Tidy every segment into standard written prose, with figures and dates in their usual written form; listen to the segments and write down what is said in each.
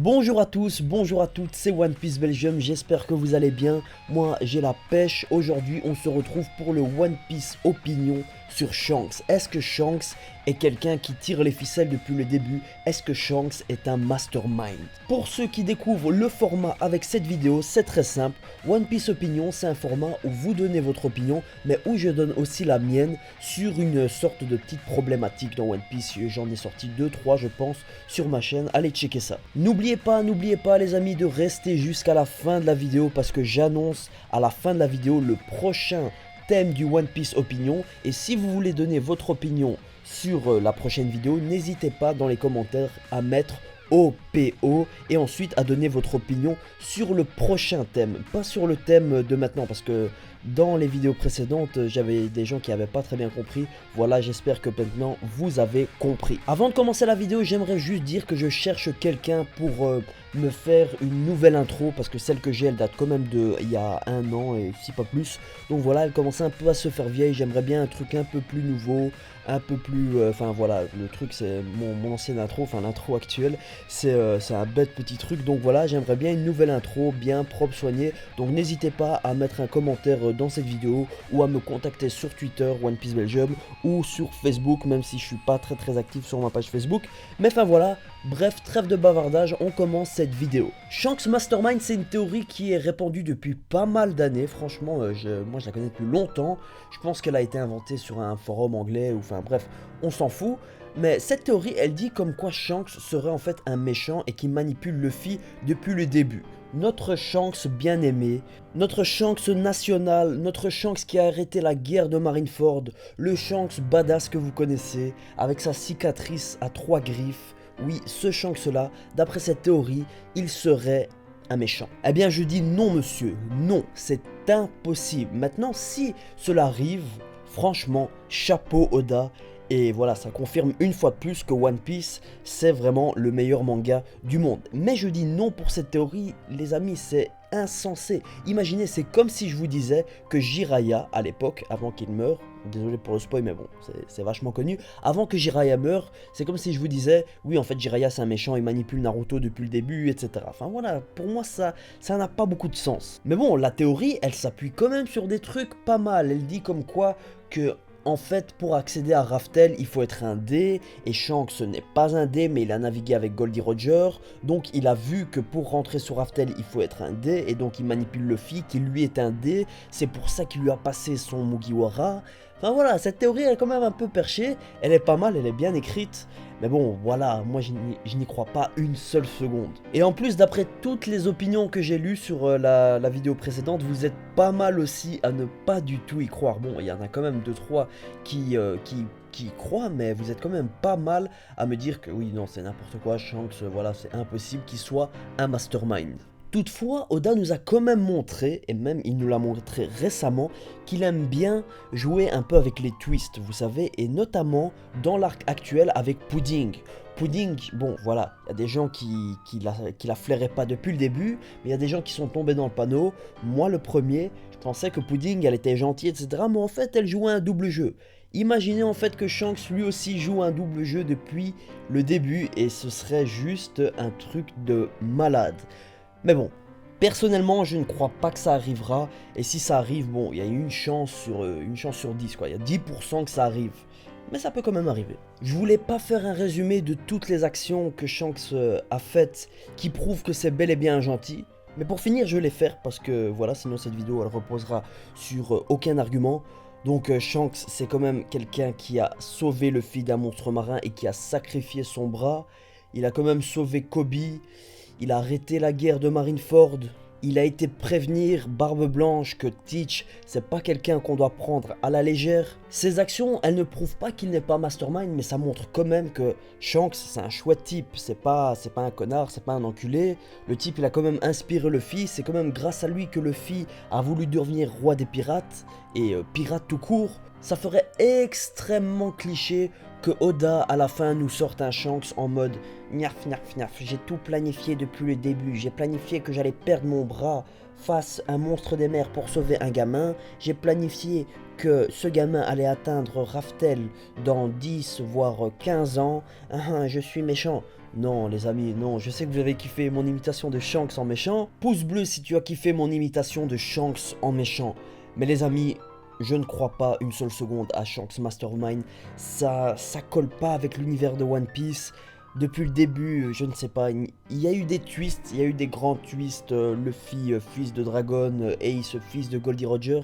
Bonjour à tous, bonjour à toutes, c'est One Piece Belgium, j'espère que vous allez bien. Moi j'ai la pêche, aujourd'hui on se retrouve pour le One Piece Opinion sur Shanks. Est-ce que Shanks est quelqu'un qui tire les ficelles depuis le début? Est-ce que Shanks est un mastermind? Pour ceux qui découvrent le format avec cette vidéo, c'est très simple. One Piece Opinion, c'est un format où vous donnez votre opinion, mais où je donne aussi la mienne sur une sorte de petite problématique dans One Piece. J'en ai sorti 2-3 je pense sur ma chaîne, allez checker ça. N'oubliez pas les amis de rester jusqu'à la fin de la vidéo parce que j'annonce à la fin de la vidéo le prochain thème du One Piece Opinion. Et si vous voulez donner votre opinion sur la prochaine vidéo, n'hésitez pas dans les commentaires à mettre OPO et ensuite à donner votre opinion sur le prochain thème, pas sur le thème de maintenant parce que dans les vidéos précédentes j'avais des gens qui n'avaient pas très bien compris. Voilà, j'espère que maintenant vous avez compris. Avant de commencer la vidéo, j'aimerais juste dire que je cherche quelqu'un pour me faire une nouvelle intro parce que celle que j'ai elle date quand même de il y a un an et si pas plus. Donc voilà, elle commençait un peu à se faire vieille. J'aimerais bien un truc un peu plus nouveau, un peu plus enfin voilà, le truc c'est mon ancienne intro, enfin l'intro actuelle c'est un bête petit truc. Donc voilà, j'aimerais bien une nouvelle intro bien propre, soignée. Donc n'hésitez pas à mettre un commentaire dans cette vidéo ou à me contacter sur Twitter One Piece Belgium ou sur Facebook, même si je suis pas très actif sur ma page Facebook. Mais enfin voilà, bref, trêve de bavardage, on commence cette vidéo. Shanks Mastermind, c'est une théorie qui est répandue depuis pas mal d'années. Franchement, moi je la connais depuis longtemps. Je pense qu'elle a été inventée sur un forum anglais, ou enfin bref, on s'en fout. Mais cette théorie, elle dit comme quoi Shanks serait en fait un méchant et qui manipule Luffy depuis le début. Notre Shanks bien aimé, notre Shanks national, notre Shanks qui a arrêté la guerre de Marineford, le Shanks badass que vous connaissez, avec sa cicatrice à 3 griffes. Oui, ce Shanks-là, d'après cette théorie, il serait un méchant. Eh bien, je dis non, monsieur, non, c'est impossible. Maintenant, si cela arrive, franchement, chapeau Oda. Et voilà, ça confirme une fois de plus que One Piece, c'est vraiment le meilleur manga du monde. Mais je dis non pour cette théorie, les amis, c'est insensé. Imaginez, c'est comme si je vous disais que Jiraiya, à l'époque, avant qu'il meure, désolé pour le spoil, mais bon, c'est vachement connu, avant que Jiraiya meure, c'est comme si je vous disais, oui, en fait, Jiraiya, c'est un méchant, il manipule Naruto depuis le début, etc. Enfin voilà, pour moi, ça n'a pas beaucoup de sens. Mais bon, la théorie, elle s'appuie quand même sur des trucs pas mal. Elle dit comme quoi que en fait, pour accéder à Raftel, il faut être un dé, et Shanks n'est pas un dé, mais il a navigué avec Goldie Roger, donc il a vu que pour rentrer sur Raftel, il faut être un dé, et donc il manipule Luffy, qui lui est un dé, c'est pour ça qu'il lui a passé son Mugiwara. Enfin voilà, cette théorie elle est quand même un peu perchée, elle est pas mal, elle est bien écrite, mais bon, voilà, moi je n'y crois pas une seule seconde. Et en plus, d'après toutes les opinions que j'ai lues sur la vidéo précédente, vous êtes pas mal aussi à ne pas du tout y croire. Bon, il y en a quand même 2-3 qui y croient, mais vous êtes quand même pas mal à me dire que oui, non, c'est n'importe quoi, Shanks, voilà, c'est impossible qu'il soit un mastermind. Toutefois, Oda nous a quand même montré, et même il nous l'a montré récemment, qu'il aime bien jouer un peu avec les twists, vous savez, et notamment dans l'arc actuel avec Pudding. Pudding, bon voilà, il y a des gens qui la flairaient pas depuis le début, mais il y a des gens qui sont tombés dans le panneau. Moi le premier, je pensais que Pudding, elle était gentille, etc., mais en fait elle jouait un double jeu. Imaginez en fait que Shanks lui aussi joue un double jeu depuis le début, et ce serait juste un truc de malade. Mais bon, personnellement, je ne crois pas que ça arrivera. Et si ça arrive, bon, il y a une chance sur 10, quoi. Il y a 10% que ça arrive. Mais ça peut quand même arriver. Je voulais pas faire un résumé de toutes les actions que Shanks a faites qui prouvent que c'est bel et bien un gentil. Mais pour finir, je vais les faire parce que voilà, sinon cette vidéo, elle reposera sur aucun argument. Donc Shanks, c'est quand même quelqu'un qui a sauvé Luffy d'un monstre marin et qui a sacrifié son bras. Il a quand même sauvé Kobe. Il a arrêté la guerre de Marineford. Il a été prévenir Barbe Blanche que Teach, c'est pas quelqu'un qu'on doit prendre à la légère. Ses actions, elles ne prouvent pas qu'il n'est pas mastermind, mais ça montre quand même que Shanks, c'est un chouette type. C'est pas un connard, c'est pas un enculé. Le type, il a quand même inspiré Luffy. C'est quand même grâce à lui que Luffy a voulu devenir roi des pirates, et pirate tout court. Ça ferait extrêmement cliché que Oda à la fin nous sorte un Shanks en mode gnaf, j'ai tout planifié depuis le début, j'ai planifié que j'allais perdre mon bras face à un monstre des mers pour sauver un gamin, j'ai planifié que ce gamin allait atteindre Raftel dans 10 voire 15 ans, je suis méchant. Non les amis, non, je sais que vous avez kiffé mon imitation de Shanks en méchant. Pouce bleu si tu as kiffé mon imitation de Shanks en méchant. Mais les amis, je ne crois pas une seule seconde à Shanks Mastermind. Ça colle pas avec l'univers de One Piece. Depuis le début, je ne sais pas, il y a eu des twists, il y a eu des grands twists. Luffy, fils de Dragon, Ace, fils de Goldie Roger.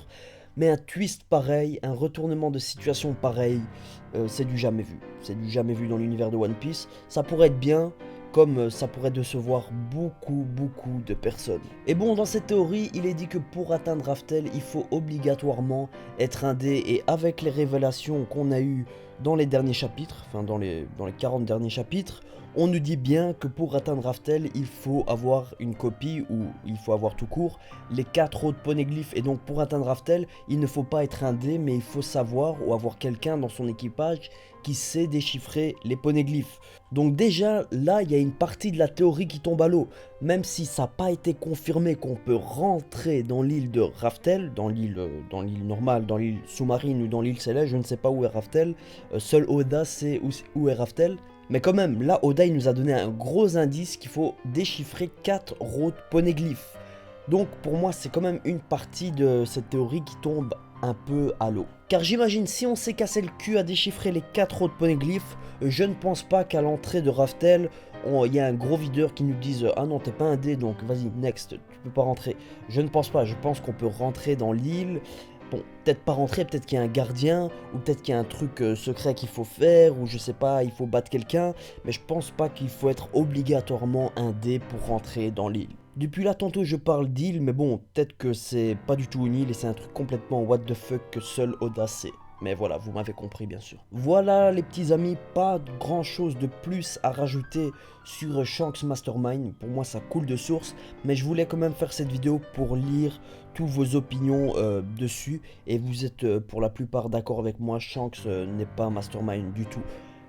Mais un twist pareil, un retournement de situation pareil, c'est du jamais vu. C'est du jamais vu dans l'univers de One Piece. Ça pourrait être bien, comme ça pourrait décevoir beaucoup de personnes. Et bon, dans cette théorie, il est dit que pour atteindre Raftel, il faut obligatoirement être un dé. Et avec les révélations qu'on a eues dans les derniers chapitres, enfin dans les 40 derniers chapitres, on nous dit bien que pour atteindre Raftel, il faut avoir une copie, ou il faut avoir tout court, les 4 autres poneglyphes. Et donc pour atteindre Raftel, il ne faut pas être un dé, mais il faut savoir ou avoir quelqu'un dans son équipage qui sait déchiffrer les poneglyphes. Donc déjà, là, il y a une partie de la théorie qui tombe à l'eau. Même si ça n'a pas été confirmé qu'on peut rentrer dans l'île de Raftel, dans l'île normale, dans l'île sous-marine ou dans l'île céleste, je ne sais pas où est Raftel. Seul Oda sait où est Raftel. Mais quand même, là, Oda, il nous a donné un gros indice qu'il faut déchiffrer 4 autres poneglyphes. Donc, pour moi, c'est quand même une partie de cette théorie qui tombe un peu à l'eau. Car j'imagine, si on s'est cassé le cul à déchiffrer les 4 autres poneglyphes, je ne pense pas qu'à l'entrée de Raftel, il y a un gros videur qui nous dise « Ah non, t'es pas un dé, donc vas-y, next, tu peux pas rentrer. » Je ne pense pas, je pense qu'on peut rentrer dans l'île. Bon, peut-être pas rentrer, peut-être qu'il y a un gardien, ou peut-être qu'il y a un truc secret qu'il faut faire, ou je sais pas, il faut battre quelqu'un, mais je pense pas qu'il faut être obligatoirement un dé pour rentrer dans l'île. Depuis là, tantôt je parle d'île, mais bon, peut-être que c'est pas du tout une île et c'est un truc complètement what the fuck que seul Oda sait. Mais voilà, vous m'avez compris bien sûr. Voilà les petits amis, pas grand chose de plus à rajouter sur Shanks Mastermind. Pour moi ça coule de source, mais je voulais quand même faire cette vidéo pour lire tous vos opinions dessus. Et vous êtes pour la plupart d'accord avec moi, Shanks n'est pas un Mastermind du tout.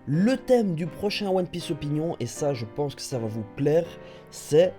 Le thème du prochain One Piece Opinion, et ça je pense que ça va vous plaire, c'est...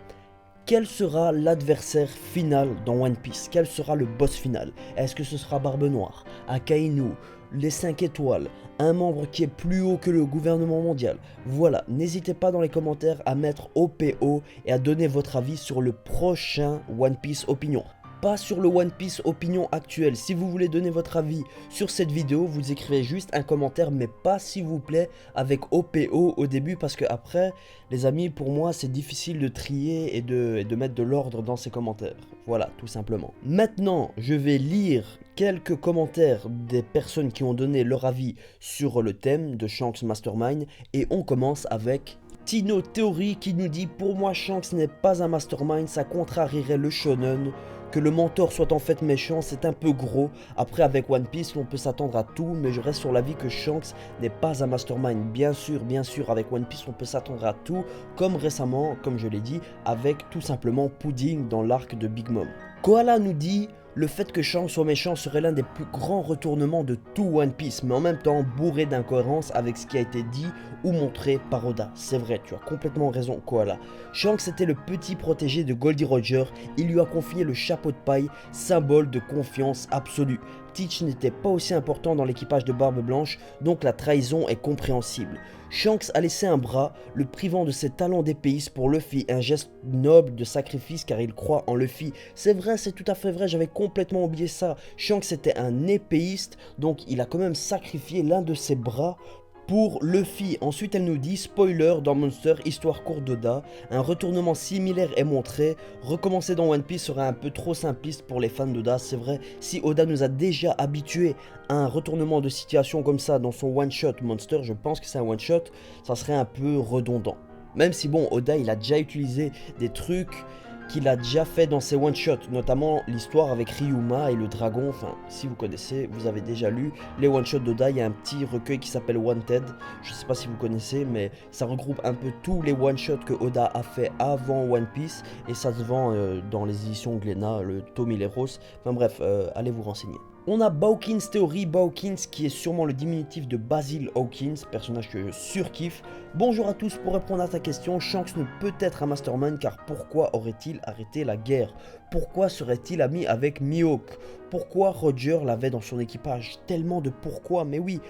Quel sera l'adversaire final dans One Piece? Quel sera le boss final? Est-ce que ce sera Barbe Noire, Akainu, les 5 étoiles, un membre qui est plus haut que le gouvernement mondial? Voilà, n'hésitez pas dans les commentaires à mettre OPO et à donner votre avis sur le prochain One Piece Opinion. Pas sur le One Piece Opinion actuel. Si vous voulez donner votre avis sur cette vidéo, vous écrivez juste un commentaire, mais pas s'il vous plaît avec OPO au début, parce que après, les amis, pour moi c'est difficile de trier et de mettre de l'ordre dans ces commentaires. Voilà, tout simplement. Maintenant, je vais lire quelques commentaires des personnes qui ont donné leur avis sur le thème de Shanks Mastermind, et on commence avec... Tino Theory qui nous dit « Pour moi, Shanks n'est pas un mastermind, ça contrarierait le shonen. Que le mentor soit en fait méchant, c'est un peu gros. Après, avec One Piece, on peut s'attendre à tout, mais je reste sur l'avis que Shanks n'est pas un mastermind. Bien sûr, avec One Piece, on peut s'attendre à tout, comme récemment, comme je l'ai dit, avec tout simplement Pudding dans l'arc de Big Mom. Koala nous dit... Le fait que Shanks soit méchant serait l'un des plus grands retournements de tout One Piece, mais en même temps bourré d'incohérence avec ce qui a été dit ou montré par Oda. C'est vrai, tu as complètement raison, Koala. Shanks était le petit protégé de Goldie Roger, il lui a confié le chapeau de paille, symbole de confiance absolue. Teach n'était pas aussi important dans l'équipage de Barbe Blanche, donc la trahison est compréhensible. Shanks a laissé un bras, le privant de ses talents d'épéiste pour Luffy, un geste noble de sacrifice car il croit en Luffy. C'est vrai, c'est tout à fait vrai, j'avais complètement oublié ça. Shanks était un épéiste, donc il a quand même sacrifié l'un de ses bras pour Luffy. Ensuite elle nous dit, spoiler dans Monster, histoire courte d'Oda, un retournement similaire est montré, recommencer dans One Piece serait un peu trop simpliste pour les fans d'Oda, c'est vrai, si Oda nous a déjà habitués à un retournement de situation comme ça dans son one shot Monster, je pense que c'est un one shot, ça serait un peu redondant. Même si bon, Oda il a déjà utilisé des trucs qu'il a déjà fait dans ses one-shots, notamment l'histoire avec Ryuma et le dragon. Enfin, si vous connaissez, vous avez déjà lu les one-shots d'Oda, il y a un petit recueil qui s'appelle Wanted, je sais pas si vous connaissez, mais ça regroupe un peu tous les one-shots que Oda a fait avant One Piece, et ça se vend dans les éditions Glénat, le Tommy Leros, enfin bref, allez vous renseigner. On a Bawkins Theory, Bawkins qui est sûrement le diminutif de Basil Hawkins, personnage que je surkiffe. Bonjour à tous, pour répondre à ta question, Shanks ne peut être un mastermind car pourquoi aurait-il arrêté la guerre? Pourquoi serait-il ami avec Mihawk? Pourquoi Roger l'avait dans son équipage? Tellement de pourquoi, mais oui,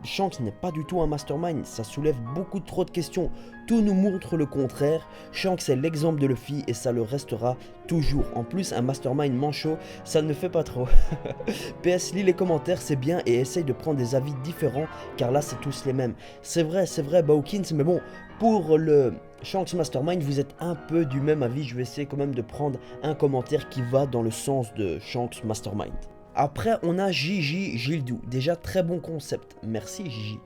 Shanks n'est pas du tout un mastermind, ça soulève beaucoup trop de questions. Tout nous montre le contraire. Shanks est l'exemple de Luffy et ça le restera toujours. En plus, un mastermind manchot, ça ne fait pas trop. PS, lis les commentaires, c'est bien, et essaye de prendre des avis différents, car là, c'est tous les mêmes. C'est vrai, Bawkins, mais bon, pour le Shanks Mastermind, vous êtes un peu du même avis. Je vais essayer quand même de prendre un commentaire qui va dans le sens de Shanks Mastermind. Après, on a Gigi Gildou. Déjà, très bon concept. Merci, Gigi.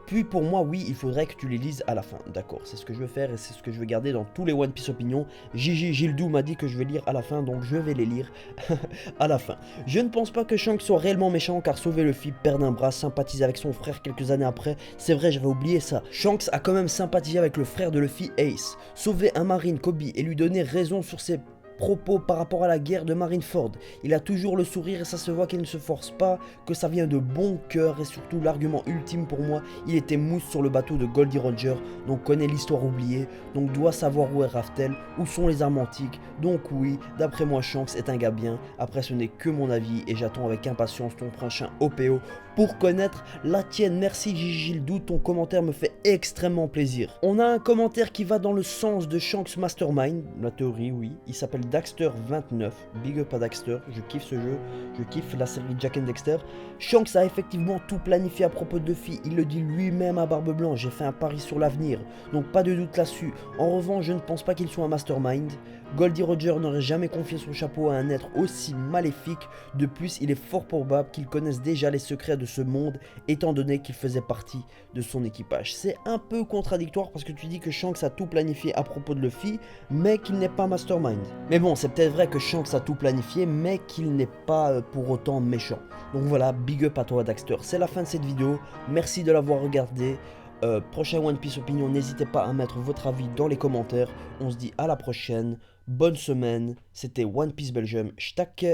Puis pour moi, oui, il faudrait que tu les lises à la fin. D'accord, c'est ce que je vais faire et c'est ce que je vais garder dans tous les One Piece Opinions. Gigi Gildou m'a dit que je vais lire à la fin, donc je vais les lire à la fin. Je ne pense pas que Shanks soit réellement méchant, car sauver Luffy, perdre un bras, sympathiser avec son frère quelques années après, c'est vrai, j'avais oublié ça. Shanks a quand même sympathisé avec le frère de Luffy, Ace. Sauver un marine, Kobe, et lui donner raison sur ses propos par rapport à la guerre de Marineford. Il a toujours le sourire et ça se voit qu'il ne se force pas, que ça vient de bon cœur, et surtout l'argument ultime pour moi, il était mousse sur le bateau de Goldie Roger, donc connaît l'histoire oubliée, donc doit savoir où est Raftel, où sont les armes antiques, donc oui, d'après moi Shanks est un gars bien. Après ce n'est que mon avis et j'attends avec impatience ton prochain OPO pour connaître la tienne. Merci Gigi Gildou, ton commentaire me fait extrêmement plaisir. On a un commentaire qui va dans le sens de Shanks Mastermind, la théorie oui, il s'appelle Daxter29, big up à Daxter, je kiffe ce jeu, je kiffe la série Jack and Dexter. Shanks a effectivement tout planifié à propos de Luffy, il le dit lui-même à Barbe Blanche, j'ai fait un pari sur l'avenir, donc pas de doute là-dessus. En revanche, je ne pense pas qu'il soit un mastermind. Goldie Roger n'aurait jamais confié son chapeau à un être aussi maléfique. De plus, il est fort probable qu'il connaisse déjà les secrets de ce monde, étant donné qu'il faisait partie de son équipage. C'est un peu contradictoire parce que tu dis que Shanks a tout planifié à propos de Luffy, mais qu'il n'est pas mastermind. Mais bon, c'est peut-être vrai que Shanks a tout planifié, mais qu'il n'est pas pour autant méchant. Donc voilà, big up à toi Daxter. C'est la fin de cette vidéo, merci de l'avoir regardé. Prochain One Piece Opinion, n'hésitez pas à mettre votre avis dans les commentaires. On se dit à la prochaine, bonne semaine, c'était One Piece Belgium, j't'aque.